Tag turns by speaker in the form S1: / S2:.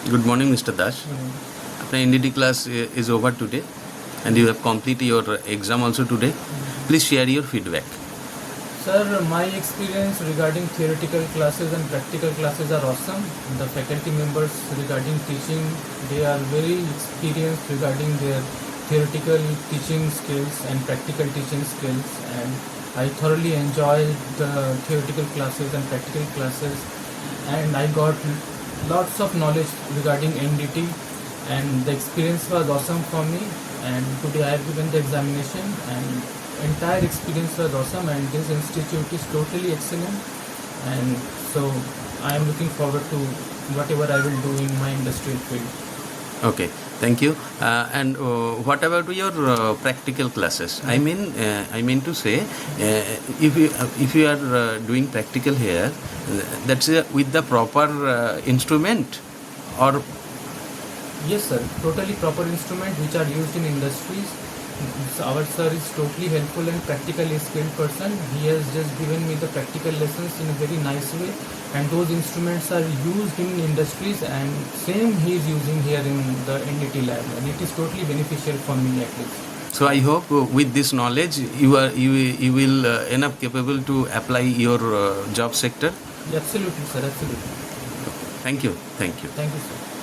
S1: Good morning, Mr. Dash. After NDT class is over today and you have completed your exam also today. Please share your feedback.
S2: Sir, my experience regarding theoretical classes and practical classes are awesome. The faculty members regarding teaching, they are very experienced regarding their theoretical teaching skills and practical teaching skills, and I thoroughly enjoyed the theoretical classes and practical classes, and I got lots of knowledge regarding NDT, and the experience was awesome for me. And today I have given the examination, and entire experience was awesome, and this institute is totally excellent, and so I am looking forward to whatever I will do in my industrial field.
S1: Okay, thank you. And what about your practical classes? I mean to say, if you are doing practical here, that's with the proper instrument, or
S2: Yes, sir. Totally proper instruments which are used in industries. Our sir is totally helpful and practically skilled person. He has just given me the practical lessons in a very nice way, and those instruments are used in industries, and same he is using here in the NDT lab, and it is totally beneficial for me at least.
S1: so I hope with this knowledge you will enough capable to apply your job sector.
S2: Absolutely, sir. Absolutely.
S1: Thank you.
S2: Thank you, sir.